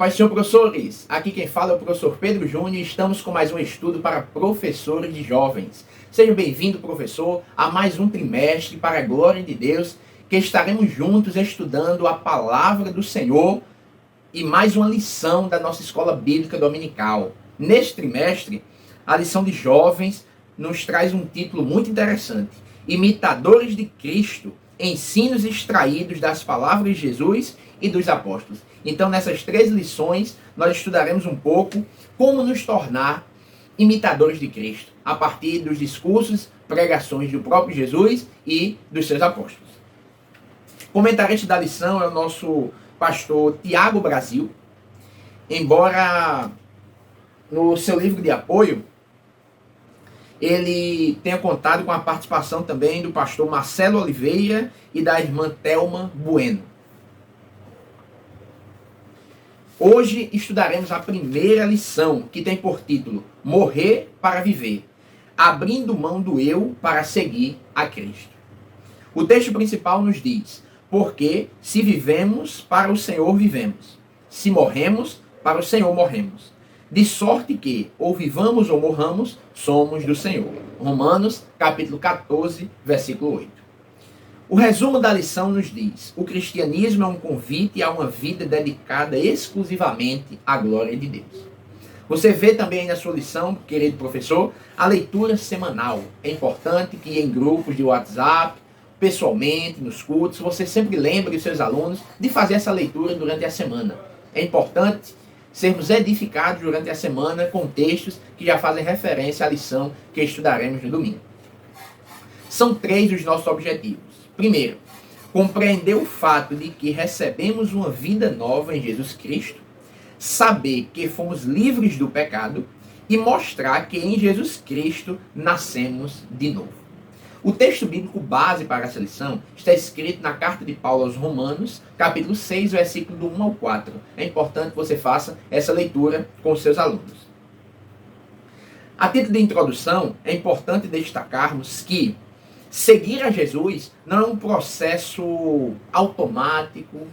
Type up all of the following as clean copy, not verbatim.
Paz do Senhor, professores! Aqui quem fala é o professor Pedro Júnior e estamos com mais um estudo para professores de jovens. Seja bem-vindo, professor, a mais um trimestre para a glória de Deus, que estaremos juntos estudando a palavra do Senhor e mais uma lição da nossa escola bíblica dominical. Neste trimestre, a lição de jovens nos traz um título muito interessante: Imitadores de Cristo, ensinos extraídos das palavras de Jesus e dos apóstolos. Então, nessas 3 lições, nós estudaremos um pouco como nos tornar imitadores de Cristo, a partir dos discursos, pregações do próprio Jesus e dos seus apóstolos. O comentarista da lição é o nosso pastor Tiago Brasil, embora no seu livro de apoio ele tenha contado com a participação também do pastor Marcelo Oliveira e da irmã Thelma Bueno. Hoje estudaremos a primeira lição, que tem por título Morrer para Viver, abrindo mão do eu para seguir a Cristo. O texto principal nos diz: porque se vivemos, para o Senhor vivemos. Se morremos, para o Senhor morremos. De sorte que, ou vivamos ou morramos, somos do Senhor. Romanos, capítulo 14, versículo 8. O resumo da lição nos diz: o cristianismo é um convite a uma vida dedicada exclusivamente à glória de Deus. Você vê também aí na sua lição, querido professor, a leitura semanal. É importante que em grupos de WhatsApp, pessoalmente, nos cultos, você sempre lembre os seus alunos de fazer essa leitura durante a semana. É importante sermos edificados durante a semana com textos que já fazem referência à lição que estudaremos no domingo. São 3 os nossos objetivos. Primeiro, compreender o fato de que recebemos uma vida nova em Jesus Cristo, saber que fomos livres do pecado e mostrar que em Jesus Cristo nascemos de novo. O texto bíblico base para essa lição está escrito na carta de Paulo aos Romanos, capítulo 6, versículo do 1 ao 4. É importante que você faça essa leitura com os seus alunos. A título de introdução, é importante destacarmos que seguir a Jesus não é um processo automático,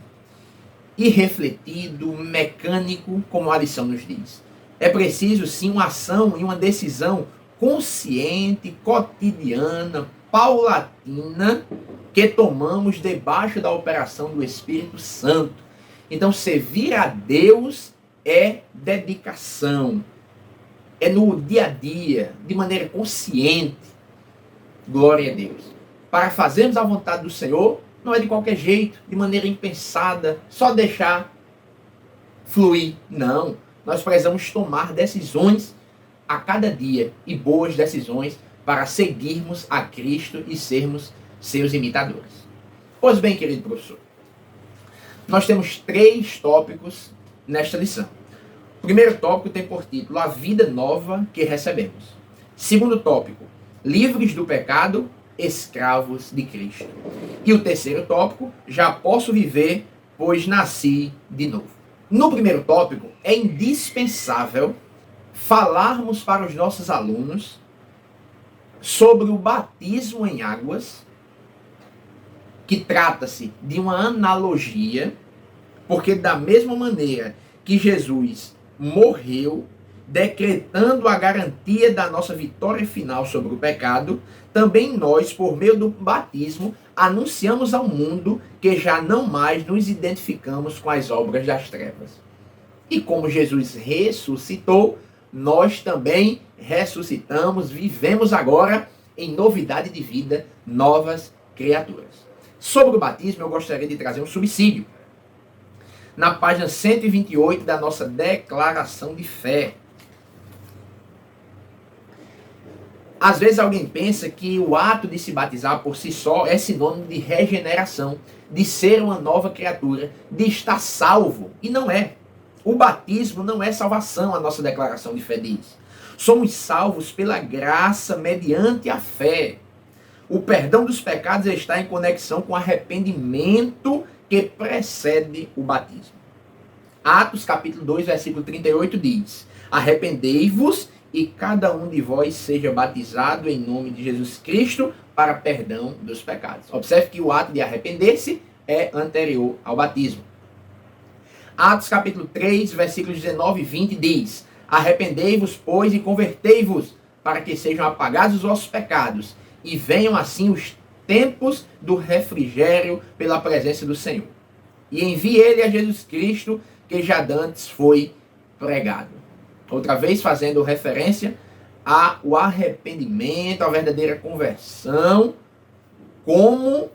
irrefletido, mecânico, como a lição nos diz. É preciso sim uma ação e uma decisão consciente, cotidiana, paulatina, que tomamos debaixo da operação do Espírito Santo. Então, servir a Deus é dedicação, é no dia a dia, de maneira consciente. Glória a Deus. Para fazermos a vontade do Senhor, não é de qualquer jeito, de maneira impensada, só deixar fluir. Não, nós precisamos tomar decisões a cada dia, e boas decisões, para seguirmos a Cristo e sermos seus imitadores. Pois bem, querido professor, nós temos 3 tópicos nesta lição. O primeiro tópico tem por título a vida nova que recebemos. Segundo tópico, livres do pecado, escravos de Cristo. E o terceiro tópico, já posso viver, pois nasci de novo. No primeiro tópico, é indispensável falarmos para os nossos alunos sobre o batismo em águas, que trata-se de uma analogia, porque da mesma maneira que Jesus morreu, decretando a garantia da nossa vitória final sobre o pecado, também nós, por meio do batismo, anunciamos ao mundo que já não mais nos identificamos com as obras das trevas. E como Jesus ressuscitou, nós também ressuscitamos, vivemos agora em novidade de vida, novas criaturas. Sobre o batismo, eu gostaria de trazer um subsídio. Na página 128 da nossa declaração de fé. Às vezes alguém pensa que o ato de se batizar por si só é sinônimo de regeneração, de ser uma nova criatura, de estar salvo. E não é. O batismo não é salvação, a nossa declaração de fé diz. Somos salvos pela graça mediante a fé. O perdão dos pecados está em conexão com o arrependimento que precede o batismo. Atos capítulo 2, versículo 38 diz: arrependei-vos e cada um de vós seja batizado em nome de Jesus Cristo para perdão dos pecados. Observe que o ato de arrepender-se é anterior ao batismo. Atos capítulo 3, versículos 19 e 20 diz: arrependei-vos, pois, e convertei-vos, para que sejam apagados os vossos pecados, e venham assim os tempos do refrigério pela presença do Senhor. E envie ele a Jesus Cristo, que já dantes foi pregado. Outra vez fazendo referência ao arrependimento, à verdadeira conversão, como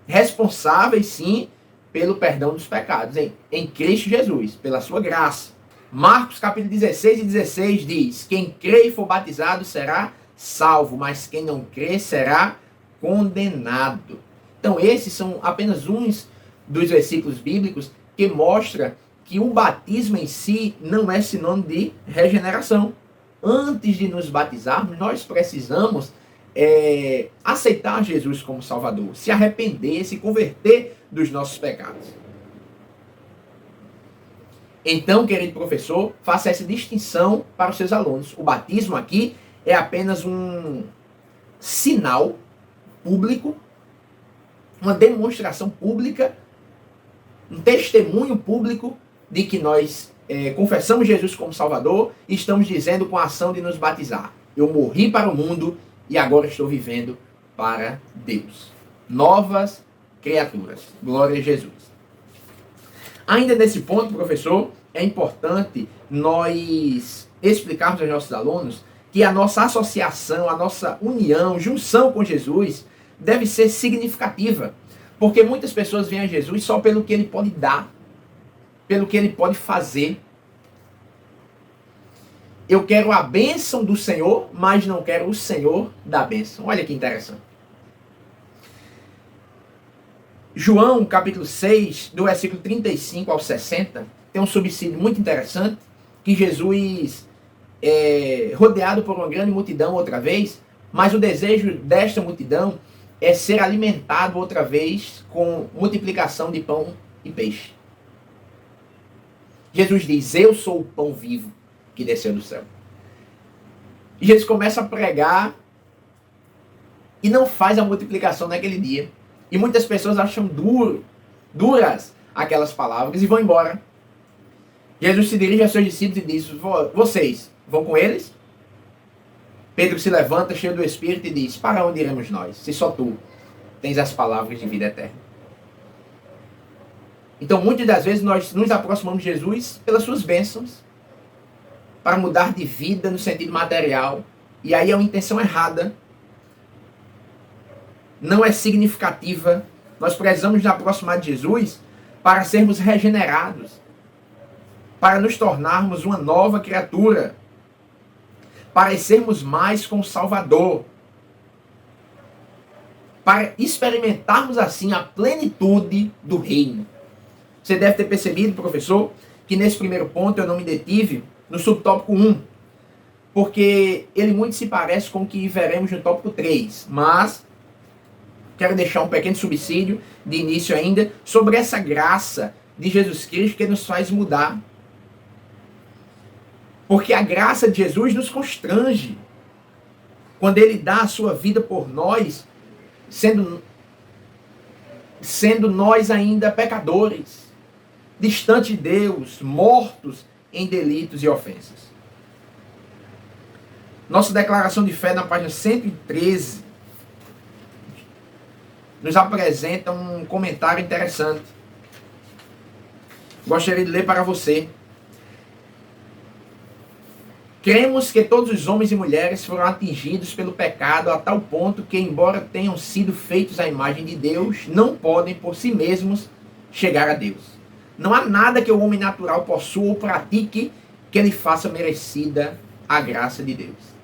responsáveis, sim, pelo perdão dos pecados, em Cristo Jesus, pela sua graça. Marcos capítulo 16 e 16 diz: quem crê e for batizado será salvo, mas quem não crê será condenado. Então esses são apenas uns dos versículos bíblicos que mostram que o batismo em si não é sinônimo de regeneração. Antes de nos batizarmos, nós precisamos aceitar Jesus como Salvador, se arrepender, se converter dos nossos pecados. Então, querido professor, faça essa distinção para os seus alunos. O batismo aqui é apenas um sinal público, uma demonstração pública, um testemunho público de que nós confessamos Jesus como Salvador e estamos dizendo com a ação de nos batizar: eu morri para o mundo e agora estou vivendo para Deus. Novas criaturas. Glória a Jesus. Ainda nesse ponto, professor, é importante nós explicarmos aos nossos alunos que a nossa associação, a nossa união, junção com Jesus deve ser significativa. Porque muitas pessoas veem a Jesus só pelo que ele pode dar, pelo que ele pode fazer. Eu quero a bênção do Senhor, mas não quero o Senhor da bênção. Olha que interessante. João, capítulo 6, do versículo 35 ao 60, tem um subsídio muito interessante, que Jesus rodeado por uma grande multidão outra vez, mas o desejo desta multidão é ser alimentado outra vez com multiplicação de pão e peixe. Jesus diz: eu sou o pão vivo que desceu do céu. E Jesus começa a pregar e não faz a multiplicação naquele dia. E muitas pessoas acham duras aquelas palavras e vão embora. Jesus se dirige aos seus discípulos e diz: vocês vão com eles? Pedro se levanta cheio do Espírito e diz: para onde iremos nós, se só tu tens as palavras de vida eterna? Então muitas das vezes nós nos aproximamos de Jesus pelas suas bênçãos, para mudar de vida no sentido material. E aí é uma intenção errada. Não é significativa. Nós precisamos nos aproximar de Jesus para sermos regenerados, para nos tornarmos uma nova criatura, parecermos mais com o Salvador, para experimentarmos assim a plenitude do reino. Você deve ter percebido, professor, que nesse primeiro ponto eu não me detive no subtópico 1, porque ele muito se parece com o que veremos no tópico 3, mas quero deixar um pequeno subsídio de início ainda sobre essa graça de Jesus Cristo que nos faz mudar. Porque a graça de Jesus nos constrange quando ele dá a sua vida por nós, sendo nós ainda pecadores, distantes de Deus, mortos em delitos e ofensas. Nossa declaração de fé na página 113 nos apresenta um comentário interessante. Gostaria de ler para você. Cremos que todos os homens e mulheres foram atingidos pelo pecado a tal ponto que, embora tenham sido feitos à imagem de Deus, não podem por si mesmos chegar a Deus. Não há nada que o homem natural possua ou pratique que lhe faça merecida a graça de Deus.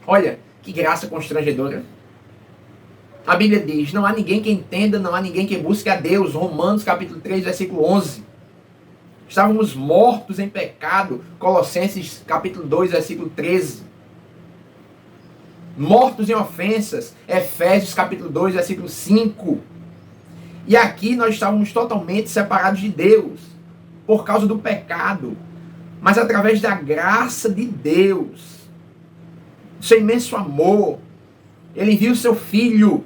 Olha, que graça constrangedora. A Bíblia diz: não há ninguém que entenda, não há ninguém que busque a Deus. Romanos capítulo 3, versículo 11. Estávamos mortos em pecado. Colossenses capítulo 2, versículo 13. Mortos em ofensas. Efésios capítulo 2, versículo 5. E aqui nós estávamos totalmente separados de Deus por causa do pecado. Mas através da graça de Deus, do seu imenso amor, ele envia o seu Filho.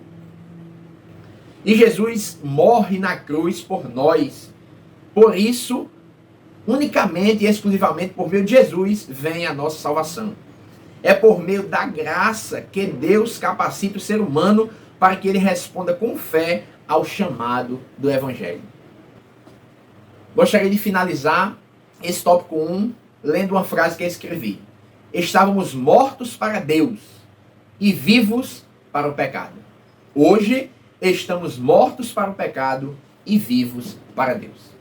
E Jesus morre na cruz por nós. Por isso, unicamente e exclusivamente por meio de Jesus vem a nossa salvação. É por meio da graça que Deus capacita o ser humano para que ele responda com fé ao chamado do Evangelho. Gostaria de finalizar esse tópico 1 lendo uma frase que eu escrevi. Estávamos mortos para Deus e vivos para o pecado. Hoje, estamos mortos para o pecado e vivos para Deus.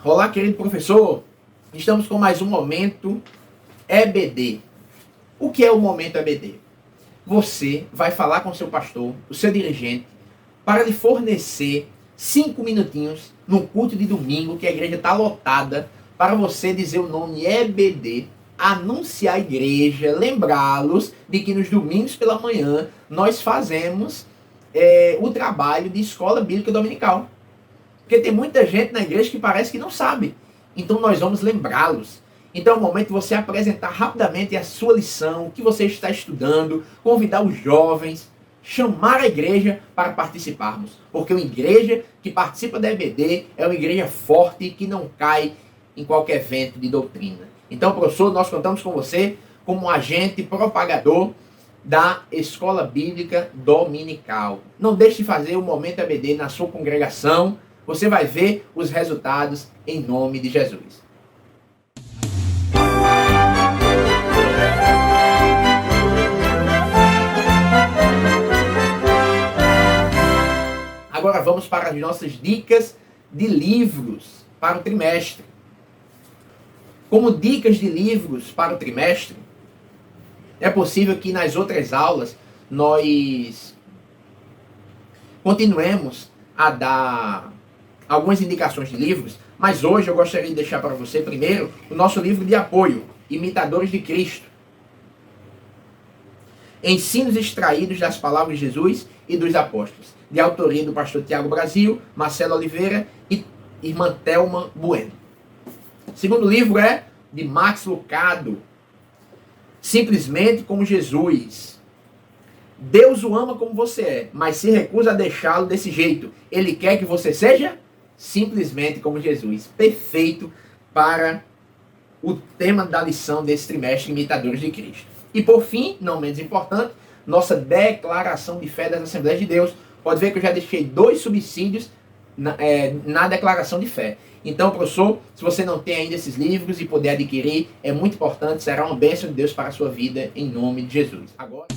Olá, querido professor. Estamos com mais um Momento EBD. O que é o Momento EBD? Você vai falar com o seu pastor, o seu dirigente, para lhe fornecer 5 minutinhos no culto de domingo, que a igreja está lotada, para você dizer o nome EBD, anunciar a igreja, lembrá-los de que nos domingos pela manhã nós fazemos o trabalho de escola bíblica dominical. Porque tem muita gente na igreja que parece que não sabe. Então nós vamos lembrá-los. Então é o momento de você apresentar rapidamente a sua lição, o que você está estudando, convidar os jovens, chamar a igreja para participarmos. Porque uma igreja que participa da EBD é uma igreja forte que não cai em qualquer vento de doutrina. Então, professor, nós contamos com você como um agente propagador da Escola Bíblica Dominical. Não deixe de fazer o Momento EBD na sua congregação. Você vai ver os resultados em nome de Jesus. Agora vamos para as nossas dicas de livros para o trimestre. Como dicas de livros para o trimestre, é possível que nas outras aulas nós continuemos a dar algumas indicações de livros, mas hoje eu gostaria de deixar para você primeiro o nosso livro de apoio, Imitadores de Cristo. Ensinos extraídos das palavras de Jesus e dos apóstolos, de autoria do pastor Tiago Brasil, Marcelo Oliveira e irmã Thelma Bueno. O segundo livro é de Max Lucado, Simplesmente como Jesus. Deus o ama como você é, mas se recusa a deixá-lo desse jeito. Ele quer que você seja simplesmente como Jesus. Perfeito para o tema da lição desse trimestre, Imitadores de Cristo. E por fim, não menos importante, nossa declaração de fé das Assembleias de Deus. Pode ver que eu já deixei 2 subsídios na declaração de fé. Então, professor, se você não tem ainda esses livros e puder adquirir, é muito importante, será uma bênção de Deus para a sua vida, em nome de Jesus. Agora...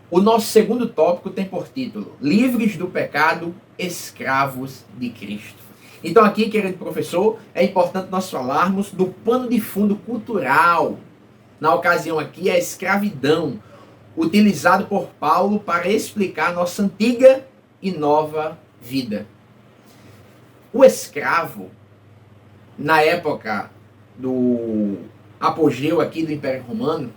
O nosso segundo tópico tem por título Livres do Pecado, Escravos de Cristo. Então aqui, querido professor, é importante nós falarmos do pano de fundo cultural. Na ocasião aqui, a escravidão, utilizado por Paulo para explicar nossa antiga e nova vida. O escravo, na época do apogeu aqui do Império Romano,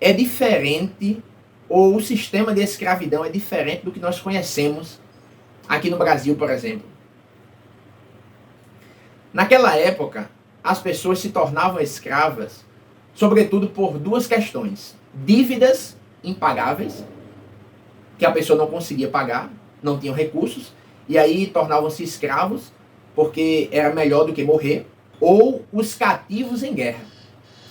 é diferente, ou o sistema de escravidão é diferente do que nós conhecemos aqui no Brasil, por exemplo. Naquela época, as pessoas se tornavam escravas, sobretudo por 2 questões. Dívidas impagáveis, que a pessoa não conseguia pagar, não tinham recursos, e aí tornavam-se escravos, porque era melhor do que morrer, ou os cativos em guerra.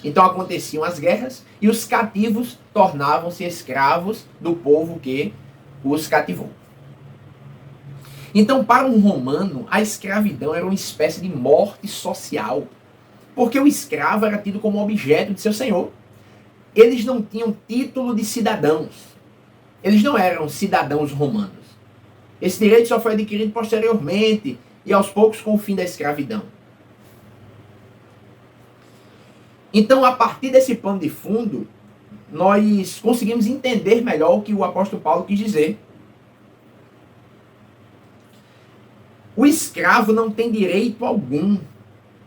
Então aconteciam as guerras e os cativos tornavam-se escravos do povo que os cativou. Então, para um romano, a escravidão era uma espécie de morte social, porque o escravo era tido como objeto de seu senhor. Eles não tinham título de cidadãos. Eles não eram cidadãos romanos. Esse direito só foi adquirido posteriormente e aos poucos com o fim da escravidão. Então, a partir desse pano de fundo, nós conseguimos entender melhor o que o apóstolo Paulo quis dizer. O escravo não tem direito algum.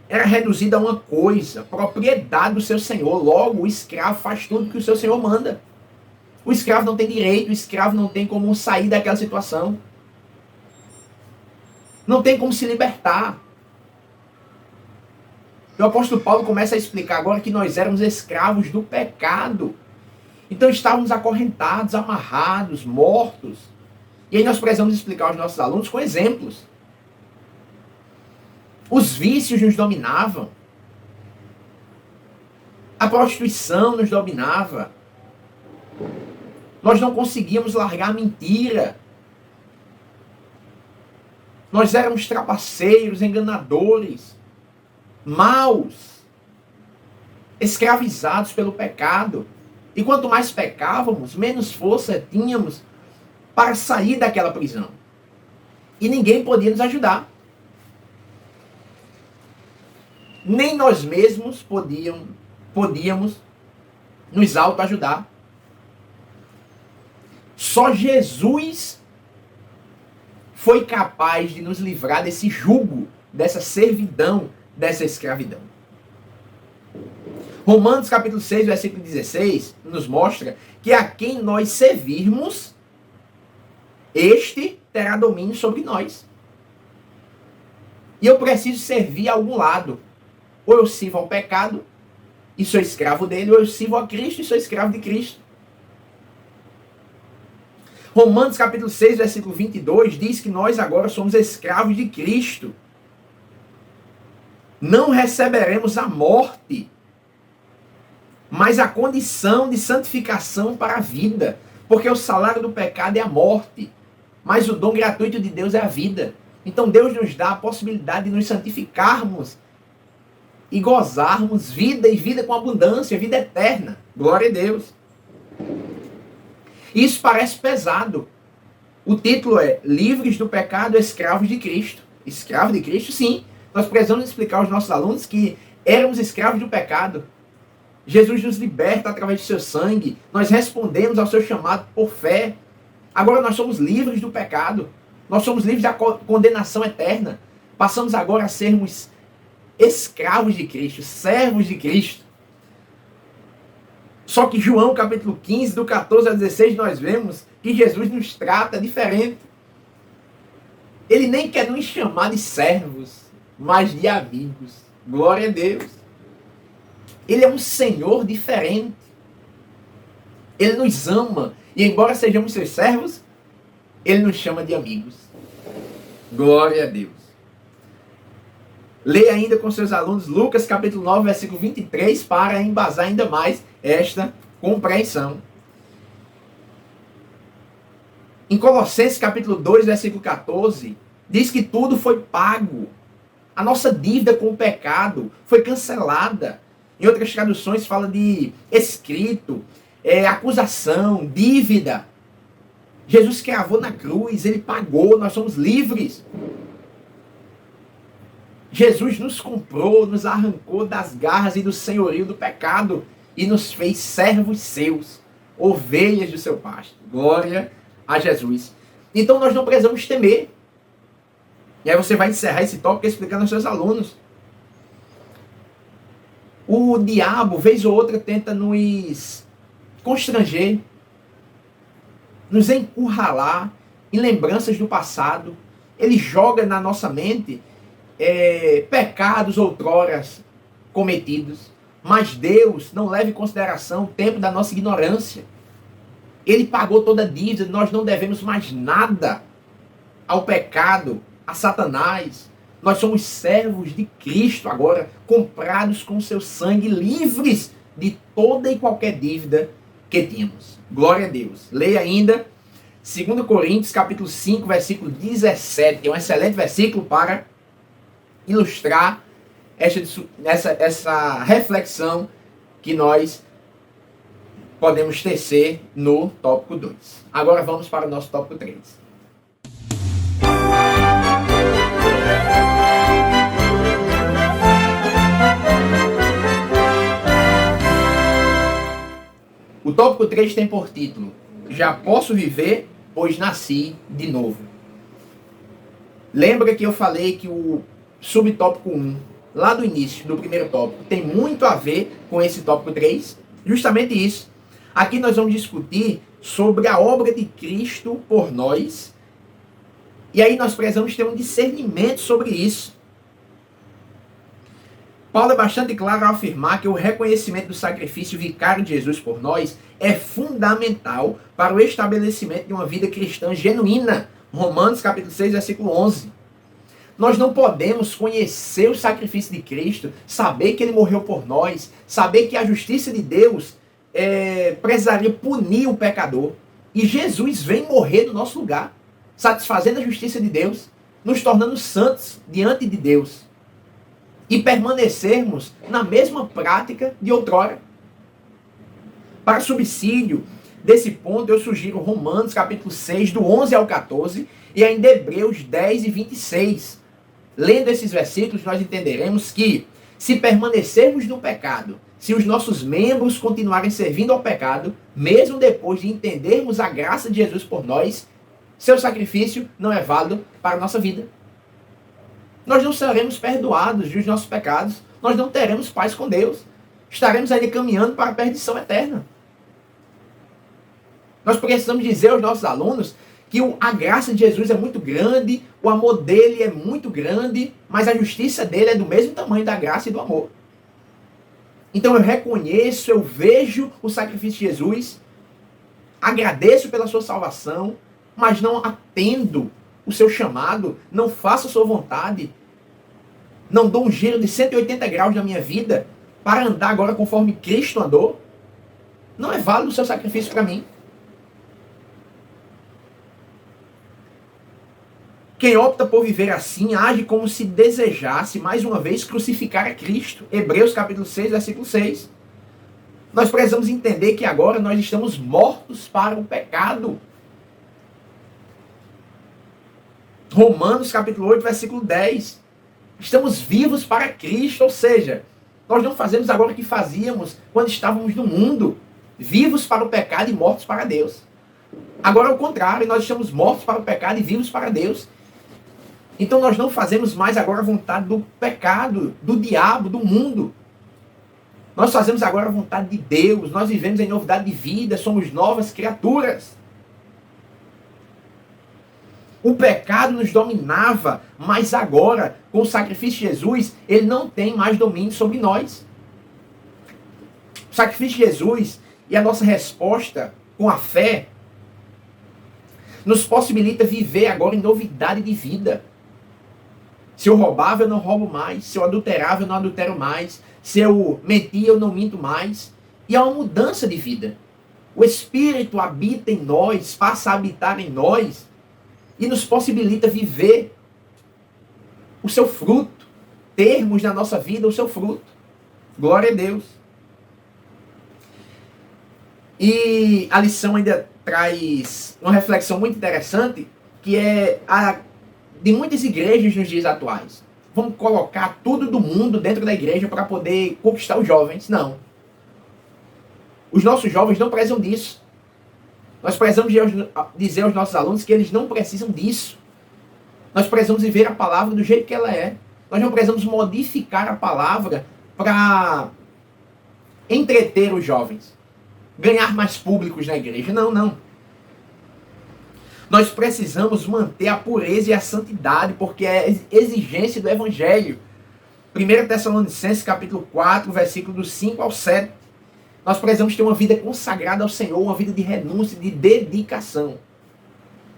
Era reduzido a uma coisa, propriedade do seu senhor. Logo, o escravo faz tudo que o seu senhor manda. O escravo não tem direito, o escravo não tem como sair daquela situação. Não tem como se libertar. E o apóstolo Paulo começa a explicar agora que nós éramos escravos do pecado. Então estávamos acorrentados, amarrados, mortos. E aí nós precisamos explicar aos nossos alunos com exemplos. Os vícios nos dominavam. A prostituição nos dominava. Nós não conseguíamos largar a mentira. Nós éramos trapaceiros, enganadores, maus, escravizados pelo pecado. E quanto mais pecávamos, menos força tínhamos para sair daquela prisão. E ninguém podia nos ajudar. Nem nós mesmos podíamos nos autoajudar. Só Jesus foi capaz de nos livrar desse jugo, dessa servidão, dessa escravidão. Romanos capítulo 6, versículo 16, nos mostra que a quem nós servirmos, este terá domínio sobre nós. E eu preciso servir a algum lado. Ou eu sirvo ao pecado e sou escravo dele, ou eu sirvo a Cristo e sou escravo de Cristo. Romanos capítulo 6, versículo 22, diz que nós agora somos escravos de Cristo. Não receberemos a morte, mas a condição de santificação para a vida. Porque o salário do pecado é a morte, mas o dom gratuito de Deus é a vida. Então Deus nos dá a possibilidade de nos santificarmos e gozarmos vida e vida com abundância, vida eterna. Glória a Deus. Isso parece pesado. O título é Livres do Pecado, Escravos de Cristo. Escravo de Cristo, sim. Nós precisamos explicar aos nossos alunos que éramos escravos do pecado. Jesus nos liberta através de seu sangue. Nós respondemos ao seu chamado por fé. Agora nós somos livres do pecado. Nós somos livres da condenação eterna. Passamos agora a sermos escravos de Cristo, servos de Cristo. Só que João capítulo 15, do 14 a 16, nós vemos que Jesus nos trata diferente. Ele nem quer nos chamar de servos, mas de amigos. Glória a Deus. Ele é um Senhor diferente. Ele nos ama. E embora sejamos seus servos, Ele nos chama de amigos. Glória a Deus. Leia ainda com seus alunos Lucas capítulo 9, versículo 23, para embasar ainda mais esta compreensão. Em Colossenses capítulo 2, versículo 14, diz que tudo foi pago. A nossa dívida com o pecado foi cancelada. Em outras traduções fala de escrito, acusação, dívida. Jesus cravou na cruz, Ele pagou, nós somos livres. Jesus nos comprou, nos arrancou das garras e do senhorio do pecado e nos fez servos seus, ovelhas do seu pasto. Glória a Jesus. Então nós não precisamos temer. E aí você vai encerrar esse tópico explicando aos seus alunos. O diabo, vez ou outra, tenta nos constranger, nos encurralar em lembranças do passado. Ele joga na nossa mente pecados outroras cometidos. Mas Deus não leva em consideração o tempo da nossa ignorância. Ele pagou toda a dívida, nós não devemos mais nada ao pecado, a Satanás. Nós somos servos de Cristo agora, comprados com seu sangue, livres de toda e qualquer dívida que tínhamos. Glória a Deus. Leia ainda 2 Coríntios capítulo 5, versículo 17. É um excelente versículo para ilustrar essa reflexão que nós podemos tecer no tópico 2. Agora vamos para o nosso tópico 3. O tópico 3 tem por título: Já posso viver, pois nasci de novo. Lembra que eu falei que o subtópico 1, lá do início do primeiro tópico, tem muito a ver com esse tópico 3? Justamente isso. Aqui nós vamos discutir sobre a obra de Cristo por nós. E aí nós precisamos ter um discernimento sobre isso. Paulo é bastante claro ao afirmar que o reconhecimento do sacrifício vicário de Jesus por nós é fundamental para o estabelecimento de uma vida cristã genuína. Romanos capítulo 6, versículo 11. Nós não podemos conhecer o sacrifício de Cristo, saber que ele morreu por nós, saber que a justiça de Deus precisaria punir o pecador. E Jesus vem morrer no nosso lugar, satisfazendo a justiça de Deus, nos tornando santos diante de Deus. E permanecermos na mesma prática de outrora. Para subsídio desse ponto, eu sugiro Romanos capítulo 6, do 11 ao 14, e ainda Hebreus 10 e 26. Lendo esses versículos, nós entenderemos que, se permanecermos no pecado, se os nossos membros continuarem servindo ao pecado, mesmo depois de entendermos a graça de Jesus por nós, seu sacrifício não é válido para a nossa vida. Nós não seremos perdoados dos nossos pecados, nós não teremos paz com Deus, estaremos ainda caminhando para a perdição eterna. Nós precisamos dizer aos nossos alunos que a graça de Jesus é muito grande, o amor dele é muito grande, mas a justiça dele é do mesmo tamanho da graça e do amor. Então eu reconheço, eu vejo o sacrifício de Jesus, agradeço pela sua salvação, mas não atendo o seu chamado, não faço a sua vontade, não dou um giro de 180 graus na minha vida para andar agora conforme Cristo andou. Não é válido o seu sacrifício para mim. Quem opta por viver assim age como se desejasse, mais uma vez, crucificar a Cristo. Hebreus capítulo 6, versículo 6. Nós precisamos entender que agora nós estamos mortos para o pecado. Romanos capítulo 8, versículo 10. Estamos vivos para Cristo, ou seja, nós não fazemos agora o que fazíamos quando estávamos no mundo, vivos para o pecado e mortos para Deus. Agora é o contrário, nós estamos mortos para o pecado e vivos para Deus. Então nós não fazemos mais agora a vontade do pecado, do diabo, do mundo. Nós fazemos agora a vontade de Deus, nós vivemos em novidade de vida, somos novas criaturas. O pecado nos dominava, mas agora, com o sacrifício de Jesus, ele não tem mais domínio sobre nós. O sacrifício de Jesus e a nossa resposta com a fé nos possibilita viver agora em novidade de vida. Se eu roubava, eu não roubo mais. Se eu adulterava, eu não adultero mais. Se eu mentia, eu não minto mais. E há uma mudança de vida. O Espírito habita em nós, passa a habitar em nós e nos possibilita viver o seu fruto. Termos na nossa vida o seu fruto. Glória a Deus. E a lição ainda traz uma reflexão muito interessante, que é a de muitas igrejas nos dias atuais. Vamos colocar tudo do mundo dentro da igreja para poder conquistar os jovens. Não. Os nossos jovens não precisam disso. Nós precisamos dizer aos nossos alunos que eles não precisam disso. Nós precisamos viver a palavra do jeito que ela é. Nós não precisamos modificar a palavra para entreter os jovens. Ganhar mais públicos na igreja. Não, não. Nós precisamos manter a pureza e a santidade, porque é exigência do Evangelho. 1 Tessalonicenses capítulo 4, versículo do 5 ao 7. Nós precisamos ter uma vida consagrada ao Senhor, uma vida de renúncia, de dedicação.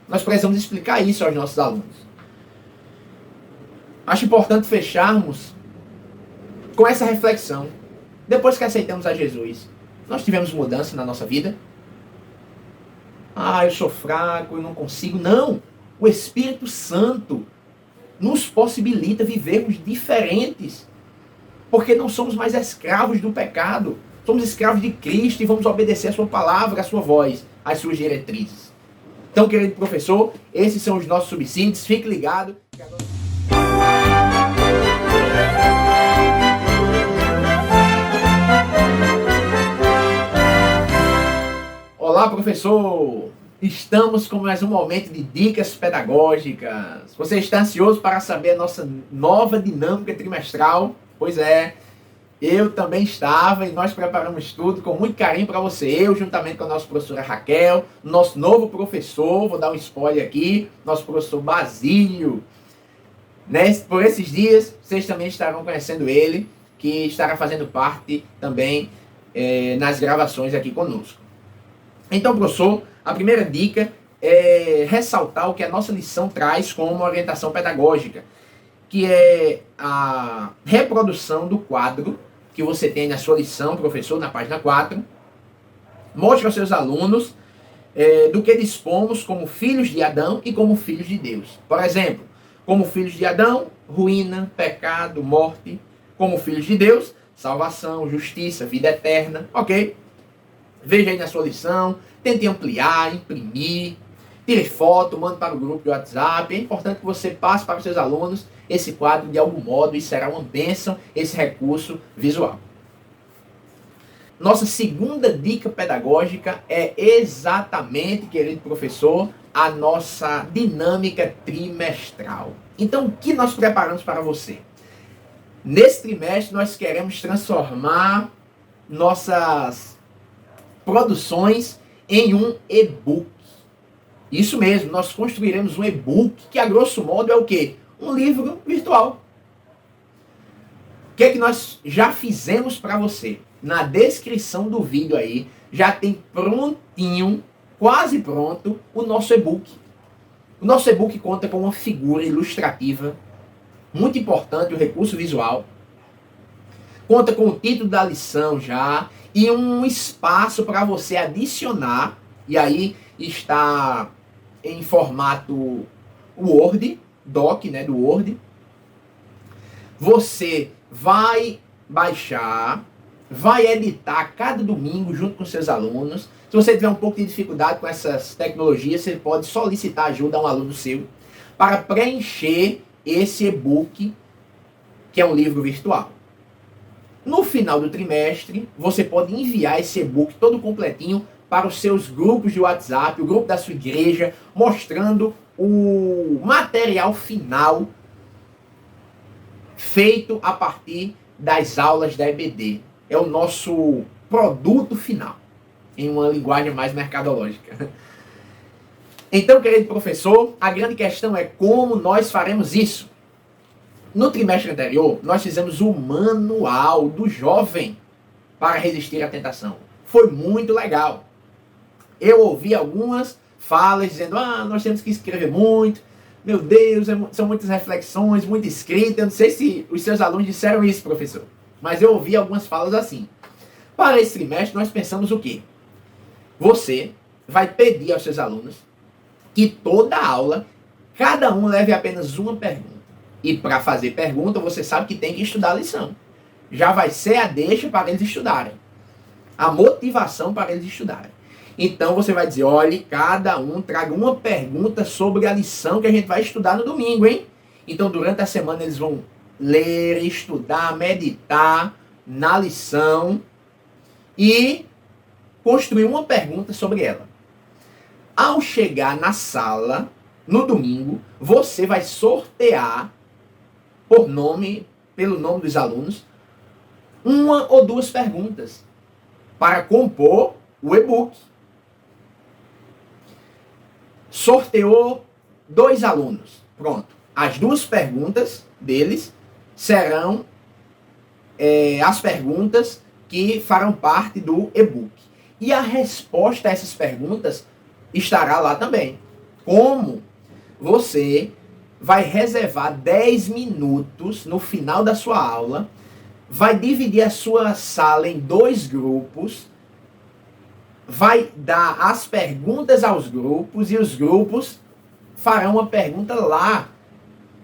Nós precisamos explicar isso aos nossos alunos. Acho importante fecharmos com essa reflexão. Depois que aceitamos a Jesus, nós tivemos mudança na nossa vida? Eu sou fraco, eu não consigo. Não! O Espírito Santo nos possibilita vivermos diferentes. Porque não somos mais escravos do pecado. Somos escravos de Cristo e vamos obedecer a sua palavra, a sua voz, as suas diretrizes. Então, querido professor, esses são os nossos subsídios. Fique ligado. Olá, professor! Estamos com mais um momento de dicas pedagógicas. Você está ansioso para saber a nossa nova dinâmica trimestral? Pois é. Eu também estava e nós preparamos tudo com muito carinho para você. Eu, juntamente com a nossa professora Raquel, nosso novo professor, vou dar um spoiler aqui, nosso professor Basílio. Né? Por esses dias, vocês também estarão conhecendo ele, que estará fazendo parte também nas gravações aqui conosco. Então, professor, a primeira dica é ressaltar o que a nossa lição traz como orientação pedagógica, que é a reprodução do quadro que você tem na sua lição, professor, na página 4. Mostre aos seus alunos do que dispomos como filhos de Adão e como filhos de Deus. Por exemplo, como filhos de Adão, ruína, pecado, morte. Como filhos de Deus, salvação, justiça, vida eterna. Ok? Veja aí na sua lição, tente ampliar, imprimir, tire foto, mande para o grupo de WhatsApp. É importante que você passe para os seus alunos esse quadro de algum modo e será uma bênção esse recurso visual. Nossa segunda dica pedagógica é exatamente, querido professor, a nossa dinâmica trimestral. Então, o que nós preparamos para você? Nesse trimestre, nós queremos transformar nossas produções em um e-book. Isso mesmo, nós construiremos um e-book que, a grosso modo, é o quê? Um livro virtual. O que é que nós já fizemos para você? Na descrição do vídeo aí, já tem prontinho, quase pronto, o nosso e-book. O nosso e-book conta com uma figura ilustrativa, muito importante, o recurso visual. Conta com o título da lição já, e um espaço para você adicionar, e aí está em formato Word, Doc, né, do Word. Você vai baixar, vai editar cada domingo junto com seus alunos. Se você tiver um pouco de dificuldade com essas tecnologias, você pode solicitar ajuda a um aluno seu para preencher esse e-book, que é um livro virtual. No final do trimestre, você pode enviar esse e-book todo completinho para os seus grupos de WhatsApp, o grupo da sua igreja, mostrando o material final feito a partir das aulas da EBD. É o nosso produto final, em uma linguagem mais mercadológica. Então, querido professor, a grande questão é como nós faremos isso. No trimestre anterior, nós fizemos o manual do jovem para resistir à tentação. Foi muito legal. Eu ouvi algumas falas dizendo, nós temos que escrever muito, meu Deus, são muitas reflexões, muita escrita. Eu não sei se os seus alunos disseram isso, professor, mas eu ouvi algumas falas assim. Para esse trimestre, nós pensamos o quê? Você vai pedir aos seus alunos que toda aula, cada um leve apenas uma pergunta. E para fazer pergunta, você sabe que tem que estudar a lição. Já vai ser a deixa para eles estudarem. A motivação para eles estudarem. Então você vai dizer, olhe, cada um traga uma pergunta sobre a lição que a gente vai estudar no domingo, hein? Então durante a semana eles vão ler, estudar, meditar na lição e construir uma pergunta sobre ela. Ao chegar na sala, no domingo, você vai sortear pelo nome dos alunos, uma ou duas perguntas para compor o e-book. Sorteou 2 alunos. Pronto. As 2 perguntas deles serão as perguntas que farão parte do e-book. E a resposta a essas perguntas estará lá também. Como você vai reservar 10 minutos no final da sua aula, vai dividir a sua sala em 2 grupos, vai dar as perguntas aos grupos e os grupos farão uma pergunta lá,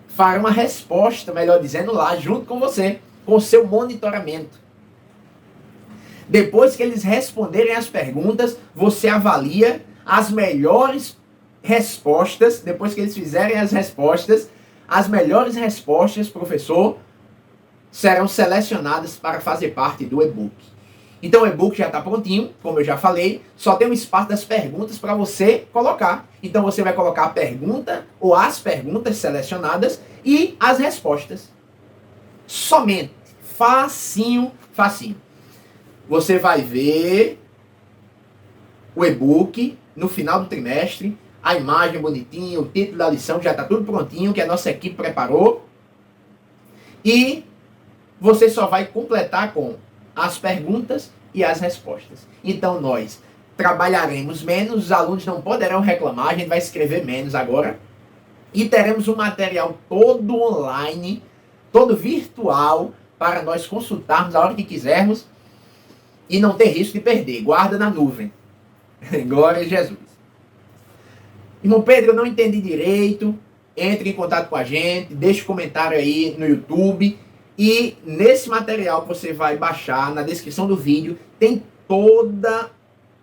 farão uma resposta, melhor dizendo, lá junto com você, com o seu monitoramento. Depois que eles responderem as perguntas, você avalia as melhores respostas. Depois que eles fizerem as melhores respostas, professor, serão selecionadas para fazer parte do e-book. Então o e-book já está prontinho, como eu já falei, só tem um espaço das perguntas para você colocar. Então você vai colocar a pergunta ou as perguntas selecionadas e as respostas. Somente, facinho, Facinho. Você vai ver o e-book no final do trimestre, a imagem bonitinha, o título da lição, já está tudo prontinho, que a nossa equipe preparou. E você só vai completar com as perguntas e as respostas. Então nós trabalharemos menos, os alunos não poderão reclamar, a gente vai escrever menos agora. E teremos um material todo online, todo virtual, para nós consultarmos a hora que quisermos e não ter risco de perder. Guarda na nuvem. Glória a Jesus. Irmão Pedro, eu não entendi direito. Entre em contato com a gente, deixe um comentário aí no YouTube. E nesse material que você vai baixar, na descrição do vídeo, tem toda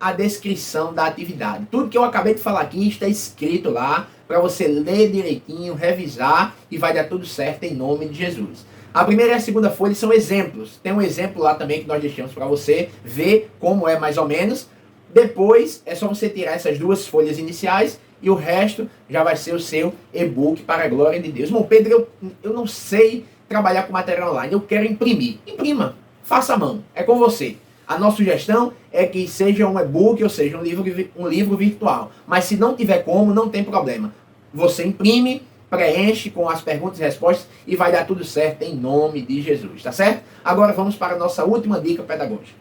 a descrição da atividade. Tudo que eu acabei de falar aqui está escrito lá, para você ler direitinho, revisar, e vai dar tudo certo em nome de Jesus. A primeira e a segunda folha são exemplos. Tem um exemplo lá também que nós deixamos para você ver como é mais ou menos. Depois é só você tirar essas duas folhas iniciais e o resto já vai ser o seu e-book para a glória de Deus. Irmão Pedro, eu não sei trabalhar com material online, eu quero imprimir. Imprima, faça a mão, é com você. A nossa sugestão é que seja um e-book, ou seja, um livro virtual. Mas se não tiver como, não tem problema. Você imprime, preenche com as perguntas e respostas e vai dar tudo certo em nome de Jesus, tá certo? Agora vamos para a nossa última dica pedagógica.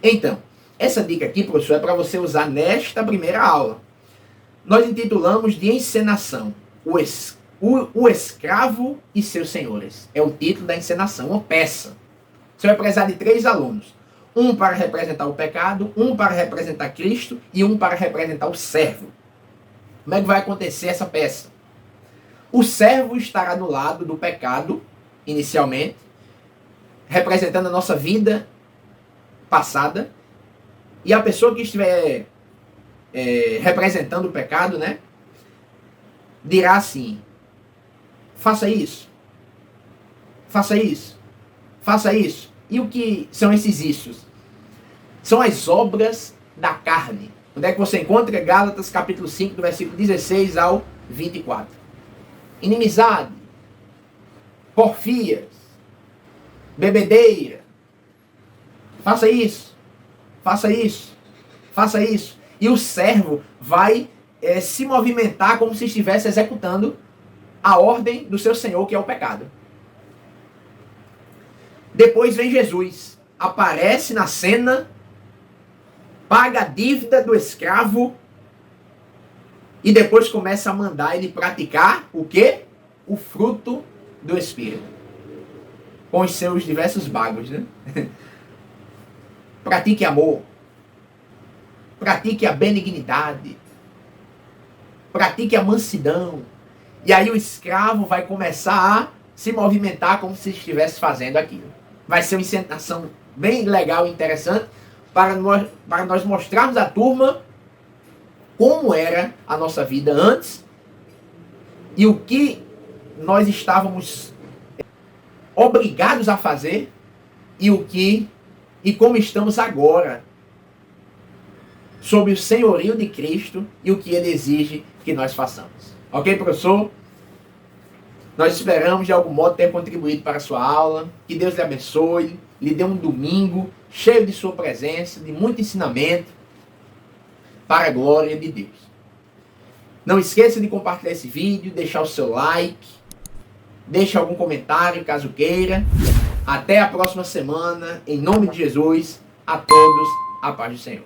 Então, essa dica aqui, professor, é para você usar nesta primeira aula. Nós intitulamos de encenação, o escravo e seus senhores. É o título da encenação, uma peça. Você vai precisar de 3 alunos. Um para representar o pecado, um para representar Cristo e um para representar o servo. Como é que vai acontecer essa peça? O servo estará no lado do pecado, inicialmente, representando a nossa vida passada. E a pessoa que estiver representando o pecado, né, dirá assim: faça isso, faça isso, faça isso. E o que são esses issos? São as obras da carne. Onde é que você encontra? Gálatas capítulo 5, do versículo 16 ao 24. Inimizade, porfias, bebedeira. Faça isso, faça isso, faça isso. E o servo vai se movimentar como se estivesse executando a ordem do seu senhor, que é o pecado. Depois vem Jesus, aparece na cena, paga a dívida do escravo e depois começa a mandar ele praticar o quê? O fruto do Espírito. Com os seus diversos bagos, né? Pratique amor. Pratique a benignidade. Pratique a mansidão. E aí o escravo vai começar a se movimentar como se estivesse fazendo aquilo. Vai ser uma encenação bem legal e interessante para nós mostrarmos à turma como era a nossa vida antes e o que nós estávamos obrigados a fazer e como estamos agora sob o senhorio de Cristo e o que ele exige que nós façamos. Ok, professor? Nós esperamos de algum modo ter contribuído para a sua aula. Que Deus lhe abençoe, lhe dê um domingo cheio de sua presença, de muito ensinamento, para a glória de Deus. Não esqueça de compartilhar esse vídeo, deixar o seu like, deixe algum comentário caso queira. Até a próxima semana, em nome de Jesus, a todos, a paz do Senhor.